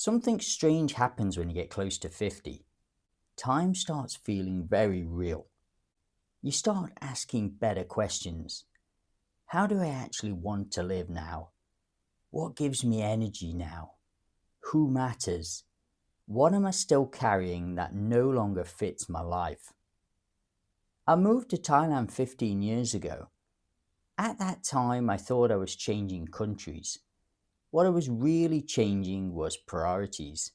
Something strange happens when you get close to 50. Time starts feeling very real. You start asking better questions. How do I actually want to live now? What gives me energy now? Who matters? What am I still carrying that no longer fits my life? I moved to Thailand 15 years ago. At that time, I thought I was changing countries. What I was really changing was priorities.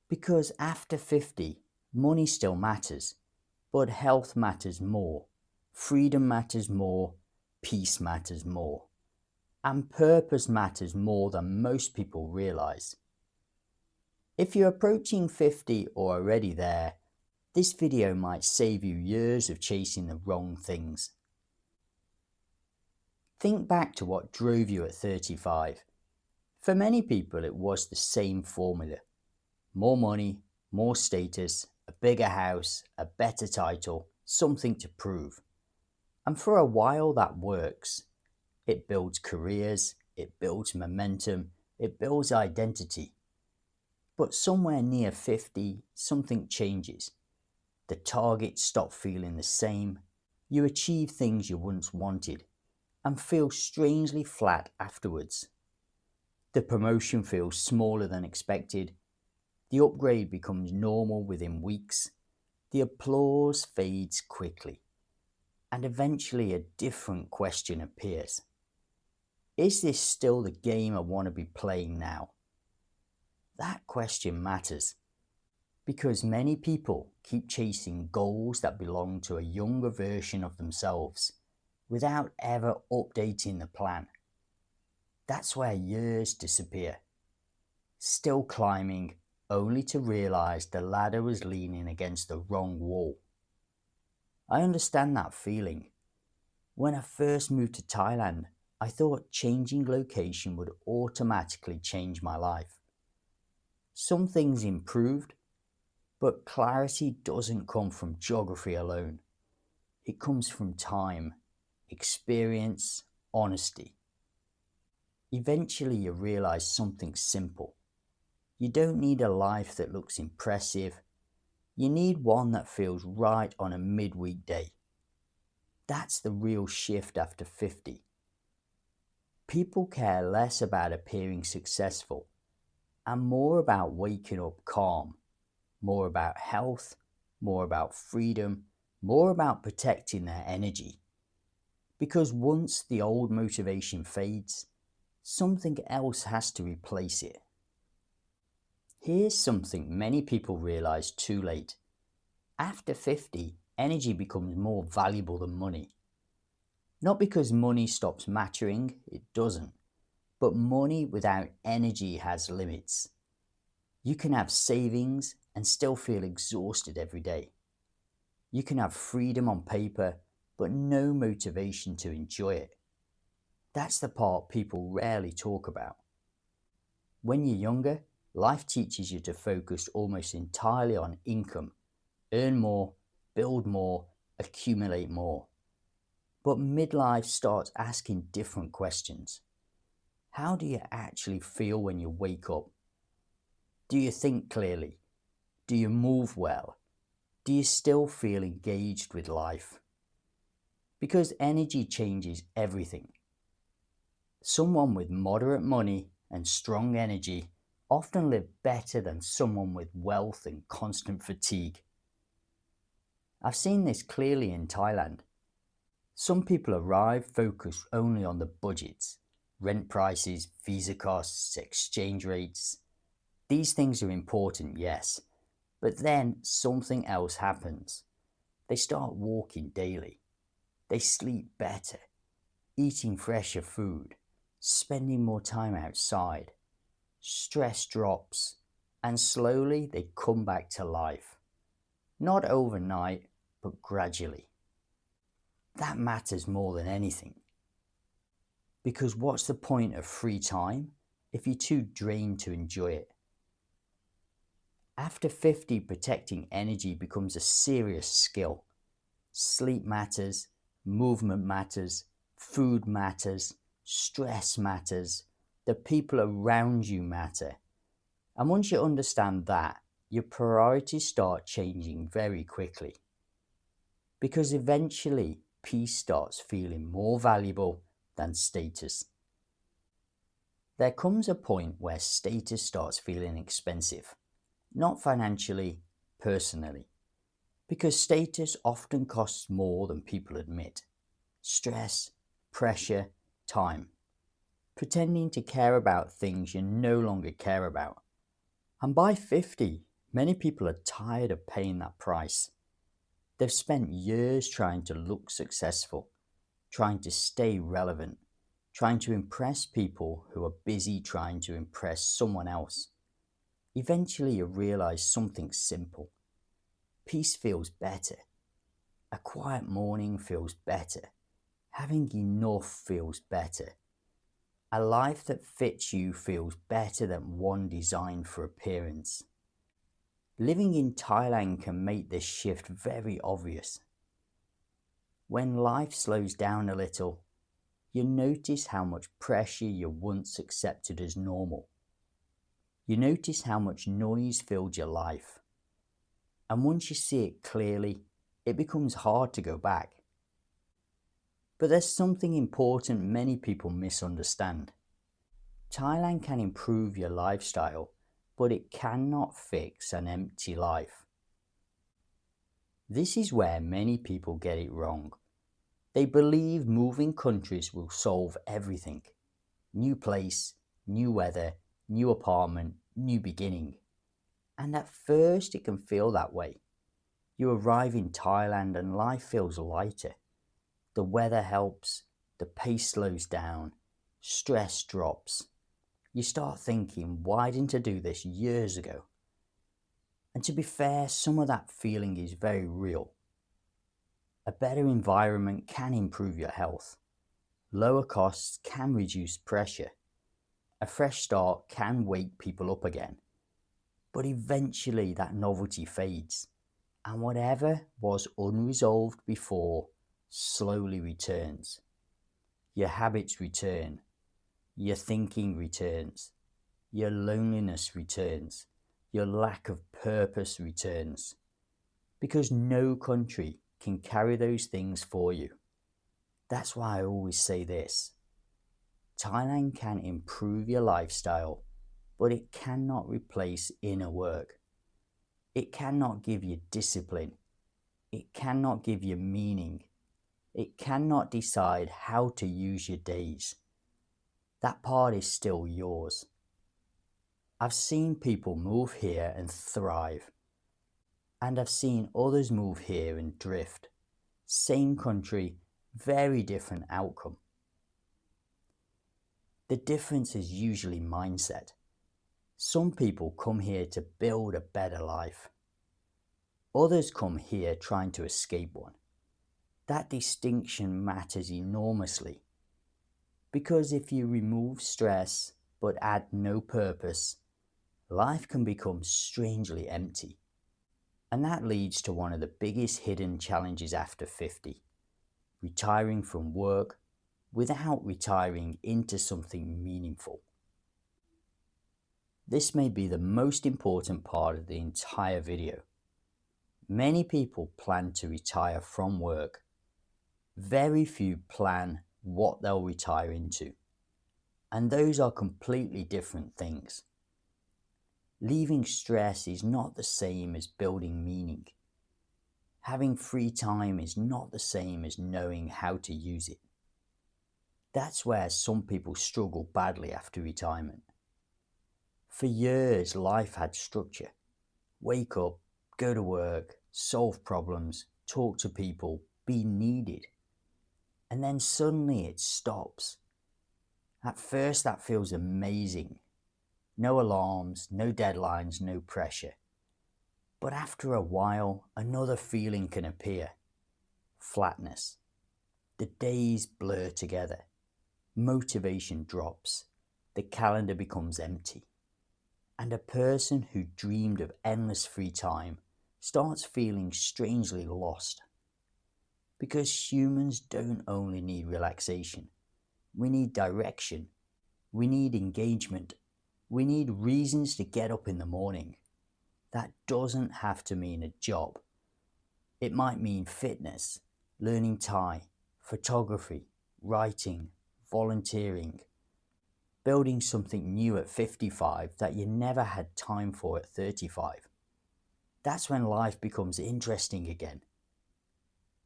Because after 50, money still matters, but health matters more, freedom matters more, peace matters more, and purpose matters more than most people realize. If you're approaching 50 or already there, this video might save you years of chasing the wrong things. Think back to what drove you at 35. For many people, it was the same formula. More money, more status, a bigger house, a better title, something to prove. And for a while that works. It builds careers, it builds momentum, it builds identity. But somewhere near 50, something changes. The targets stop feeling the same. You achieve things you once wanted and feel strangely flat afterwards. The promotion feels smaller than expected. The upgrade becomes normal within weeks. The applause fades quickly. And eventually a different question appears. Is this still the game I want to be playing now? That question matters because many people keep chasing goals that belong to a younger version of themselves without ever updating the plan. That's where years disappear. Still climbing, only to realize the ladder was leaning against the wrong wall. I understand that feeling. When I first moved to Thailand, I thought changing location would automatically change my life. Some things improved, but clarity doesn't come from geography alone. It comes from time, experience, honesty. Eventually you realize something simple. You don't need a life that looks impressive. You need one that feels right on a midweek day. That's the real shift after 50. People care less about appearing successful and more about waking up calm, more about health, more about freedom, more about protecting their energy. Because once the old motivation fades, something else has to replace it. Here's something many people realize too late. After 50, energy becomes more valuable than money. Not because money stops mattering, it doesn't. But money without energy has limits. You can have savings and still feel exhausted every day. You can have freedom on paper, but no motivation to enjoy it. That's the part people rarely talk about. When you're younger, life teaches you to focus almost entirely on income. Earn more, build more, accumulate more. But midlife starts asking different questions. How do you actually feel when you wake up? Do you think clearly? Do you move well? Do you still feel engaged with life? Because energy changes everything. Someone with moderate money and strong energy often live better than someone with wealth and constant fatigue. I've seen this clearly in Thailand. Some people arrive focused only on the budgets, rent prices, visa costs, exchange rates. These things are important, yes, but then something else happens. They start walking daily. They sleep better, eating fresher food, spending more time outside. Stress drops, and slowly they come back to life. Not overnight, but gradually. That matters more than anything. Because what's the point of free time if you're too drained to enjoy it? After 50, protecting energy becomes a serious skill. Sleep matters, movement matters, food matters, stress matters, the people around you matter. And once you understand that, your priorities start changing very quickly. Because eventually, peace starts feeling more valuable than status. There comes a point where status starts feeling expensive, not financially, personally. Because status often costs more than people admit. Stress, pressure, time. Pretending to care about things you no longer care about. And by 50, many people are tired of paying that price. They've spent years trying to look successful, trying to stay relevant, trying to impress people who are busy trying to impress someone else. Eventually you realize something simple. Peace feels better. A quiet morning feels better. Having enough feels better. A life that fits you feels better than one designed for appearance. Living in Thailand can make this shift very obvious. When life slows down a little, you notice how much pressure you once accepted as normal. You notice how much noise filled your life. And once you see it clearly, it becomes hard to go back. But there's something important many people misunderstand. Thailand can improve your lifestyle, but it cannot fix an empty life. This is where many people get it wrong. They believe moving countries will solve everything. New place, new weather, new apartment, new beginning. And at first it can feel that way. You arrive in Thailand and life feels lighter. The weather helps, the pace slows down, stress drops. You start thinking, why didn't I do this years ago? And to be fair, some of that feeling is very real. A better environment can improve your health. Lower costs can reduce pressure. A fresh start can wake people up again. But eventually that novelty fades. And whatever was unresolved before slowly returns. Your habits return. Your thinking returns. Your loneliness returns. Your lack of purpose returns. Because no country can carry those things for you. That's why I always say this. Thailand can improve your lifestyle, but it cannot replace inner work. It cannot give you discipline. It cannot give you meaning. It cannot decide how to use your days. That part is still yours. I've seen people move here and thrive. And I've seen others move here and drift. Same country, very different outcome. The difference is usually mindset. Some people come here to build a better life. Others come here trying to escape one. That distinction matters enormously. Because if you remove stress but add no purpose, life can become strangely empty. And that leads to one of the biggest hidden challenges after 50. Retiring from work without retiring into something meaningful. This may be the most important part of the entire video. Many people plan to retire from work. Very few plan what they'll retire into. And those are completely different things. Leaving stress is not the same as building meaning. Having free time is not the same as knowing how to use it. That's where some people struggle badly after retirement. For years, life had structure. Wake up, go to work, solve problems, talk to people, be needed. And then suddenly it stops. At first that feels amazing. No alarms, no deadlines, no pressure. But after a while, another feeling can appear. Flatness. The days blur together. Motivation drops. The calendar becomes empty. And a person who dreamed of endless free time starts feeling strangely lost. Because humans don't only need relaxation. We need direction. We need engagement. We need reasons to get up in the morning. That doesn't have to mean a job. It might mean fitness, learning Thai, photography, writing, volunteering, building something new at 55 that you never had time for at 35. That's when life becomes interesting again.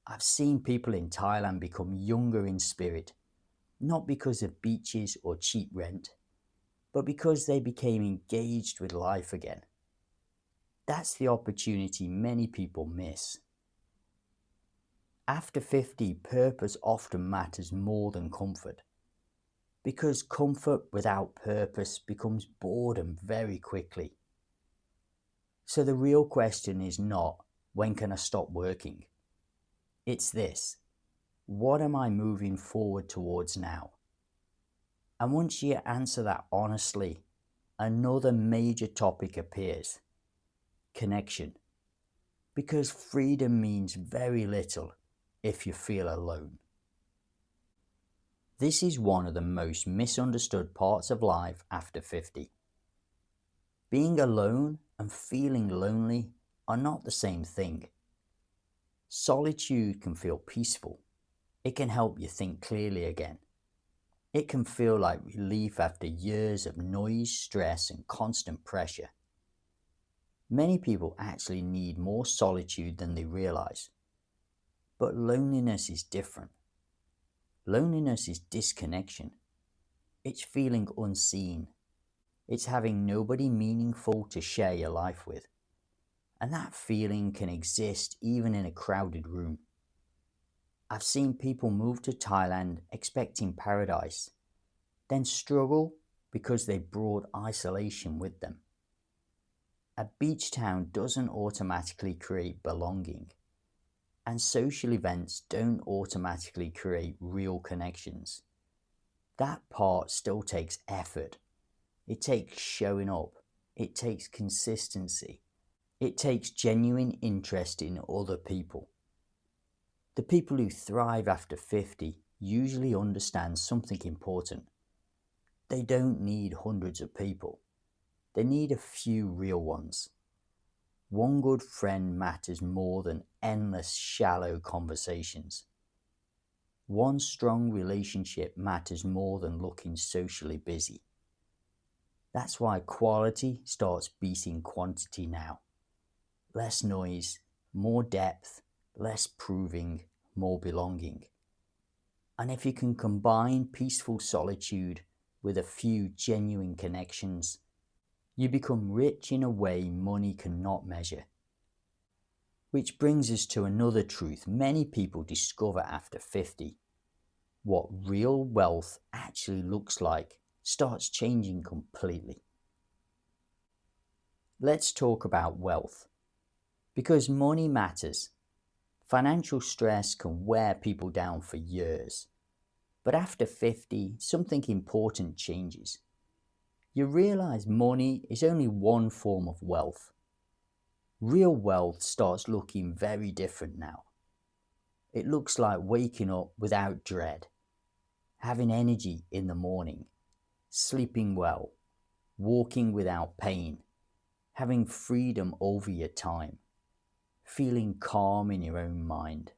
I've seen people in Thailand become younger in spirit, not because of beaches or cheap rent, but because they became engaged with life again. That's the opportunity many people miss. After 50, purpose often matters more than comfort, because comfort without purpose becomes boredom very quickly. So the real question is not, when can I stop working? It's this: what am I moving forward towards now? And once you answer that honestly, another major topic appears: connection. Because freedom means very little if you feel alone. This is one of the most misunderstood parts of life after 50. Being alone and feeling lonely are not the same thing. Solitude can feel peaceful. It can help you think clearly again. It can feel like relief after years of noise, stress, and constant pressure. Many people actually need more solitude than they realize. But loneliness is different. Loneliness is disconnection. It's feeling unseen. It's having nobody meaningful to share your life with. And that feeling can exist even in a crowded room. I've seen people move to Thailand expecting paradise, then struggle because they brought isolation with them. A beach town doesn't automatically create belonging, and social events don't automatically create real connections. That part still takes effort. It takes showing up. It takes consistency. It takes genuine interest in other people. The people who thrive after 50 usually understand something important. They don't need hundreds of people. They need a few real ones. One good friend matters more than endless shallow conversations. One strong relationship matters more than looking socially busy. That's why quality starts beating quantity now. Less noise, more depth, less proving, more belonging. And if you can combine peaceful solitude with a few genuine connections, you become rich in a way money cannot measure. Which brings us to another truth many people discover after 50. What real wealth actually looks like starts changing completely. Let's talk about wealth. Because money matters. Financial stress can wear people down for years. But after 50, something important changes. You realize money is only one form of wealth. Real wealth starts looking very different now. It looks like waking up without dread, having energy in the morning, sleeping well, walking without pain, having freedom over your time, feeling calm in your own mind.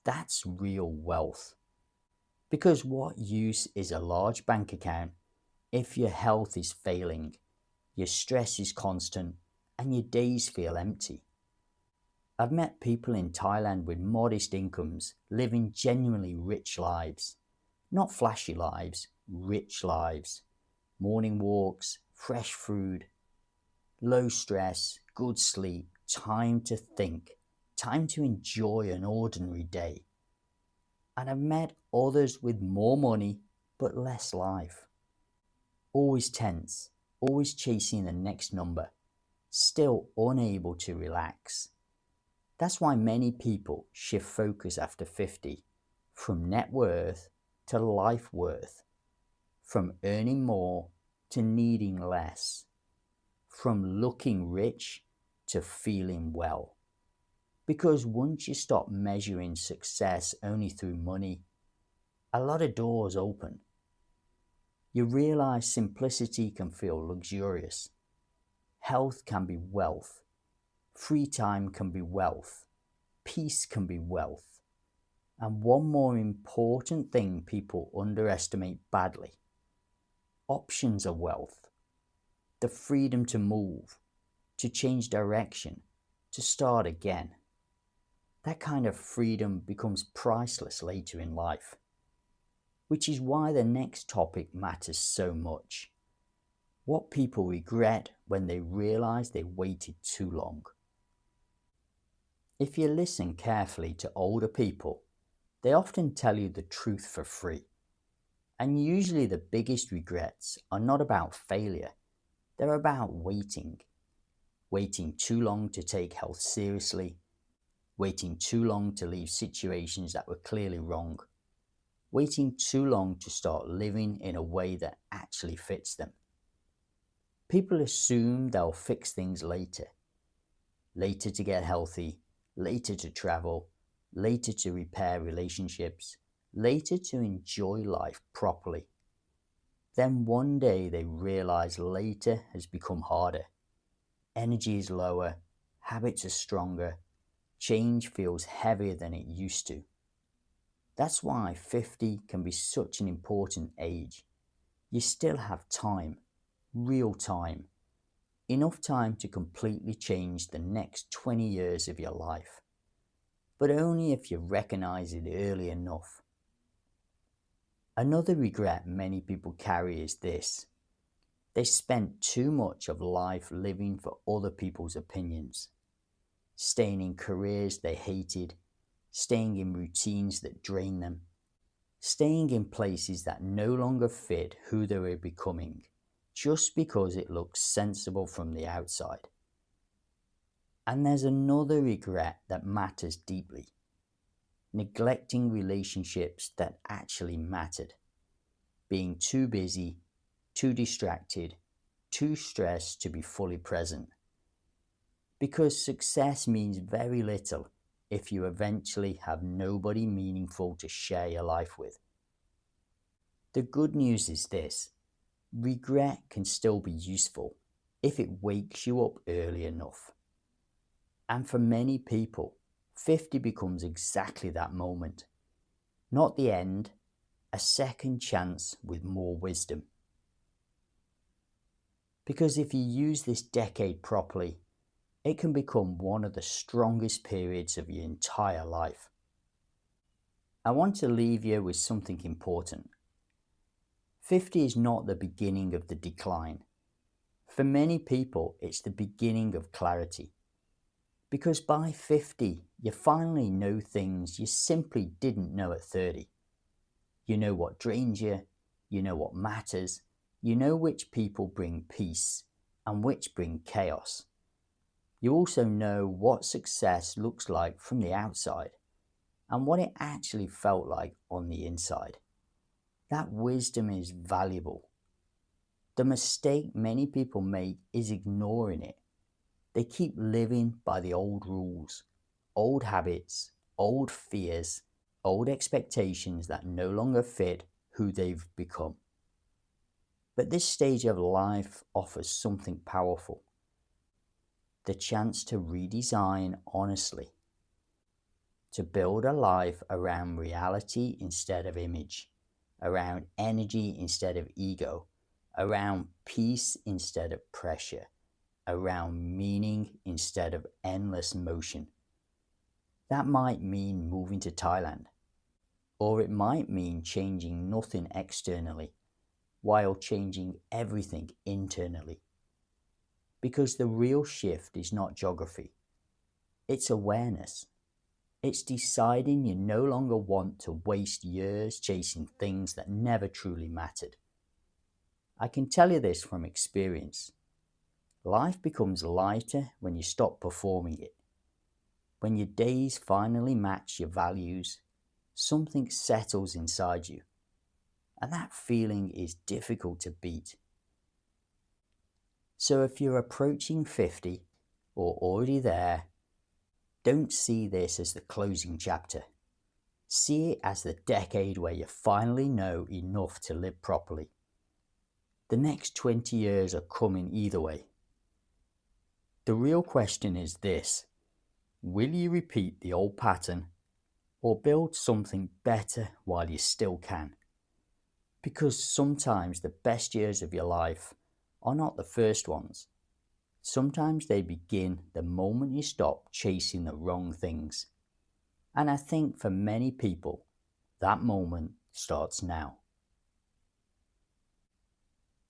That's real wealth. Because what use is a large bank account if your health is failing, your stress is constant, and your days feel empty? I've met people in Thailand with modest incomes, living genuinely rich lives. Not flashy lives, rich lives. Morning walks, fresh food, low stress, good sleep, time to think, time to enjoy an ordinary day. And I've met others with more money but less life. Always tense, always chasing the next number, still unable to relax. That's why many people shift focus after 50 from net worth to life worth, from earning more to needing less, from looking rich to feeling well. Because once you stop measuring success only through money, a lot of doors open. You realize simplicity can feel luxurious. Health can be wealth. Free time can be wealth. Peace can be wealth. And one more important thing people underestimate badly: options are wealth. The freedom to move, to change direction, to start again. That kind of freedom becomes priceless later in life, which is why the next topic matters so much. What people regret when they realize they waited too long. If you listen carefully to older people, they often tell you the truth for free. And usually the biggest regrets are not about failure, they're about waiting. Waiting too long to take health seriously, waiting too long to leave situations that were clearly wrong, waiting too long to start living in a way that actually fits them. People assume they'll fix things later. Later to get healthy, later to travel, later to repair relationships, later to enjoy life properly. Then one day they realize later has become harder. Energy is lower, habits are stronger, change feels heavier than it used to. That's why 50 can be such an important age. You still have time, real time, enough time to completely change the next 20 years of your life, but only if you recognize it early enough. Another regret many people carry is this: they spent too much of life living for other people's opinions, staying in careers they hated, staying in routines that drain them, staying in places that no longer fit who they were becoming, just because it looks sensible from the outside. And there's another regret that matters deeply: neglecting relationships that actually mattered, being too busy, too distracted, too stressed to be fully present. Because success means very little if you eventually have nobody meaningful to share your life with. The good news is this: regret can still be useful if it wakes you up early enough. And for many people, 50 becomes exactly that moment. Not the end, a second chance with more wisdom. Because if you use this decade properly, it can become one of the strongest periods of your entire life. I want to leave you with something important. 50 is not the beginning of the decline. For many people, it's the beginning of clarity. Because by 50, you finally know things you simply didn't know at 30. You know what drains you, you know what matters, you know which people bring peace and which bring chaos. You also know what success looks like from the outside and what it actually felt like on the inside. That wisdom is valuable. The mistake many people make is ignoring it. They keep living by the old rules, old habits, old fears, old expectations that no longer fit who they've become. But this stage of life offers something powerful: the chance to redesign honestly, to build a life around reality instead of image, around energy instead of ego, around peace instead of pressure, around meaning instead of endless motion. That might mean moving to Thailand, or it might mean changing nothing externally while changing everything internally. Because the real shift is not geography, it's awareness. It's deciding you no longer want to waste years chasing things that never truly mattered. I can tell you this from experience. Life becomes lighter when you stop performing it. When your days finally match your values, something settles inside you. And that feeling is difficult to beat. So if you're approaching 50 or already there, don't see this as the closing chapter. See it as the decade where you finally know enough to live properly. The next 20 years are coming either way. The real question is this: will you repeat the old pattern or build something better while you still can? Because sometimes the best years of your life are not the first ones. Sometimes they begin the moment you stop chasing the wrong things. And I think for many people, that moment starts now.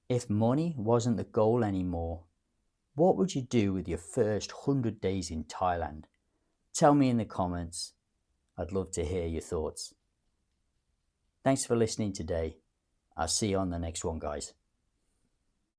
If money wasn't the goal anymore, what would you do with your first 100 days in Thailand? Tell me in the comments. I'd love to hear your thoughts. Thanks for listening today. I'll see you on the next one, guys.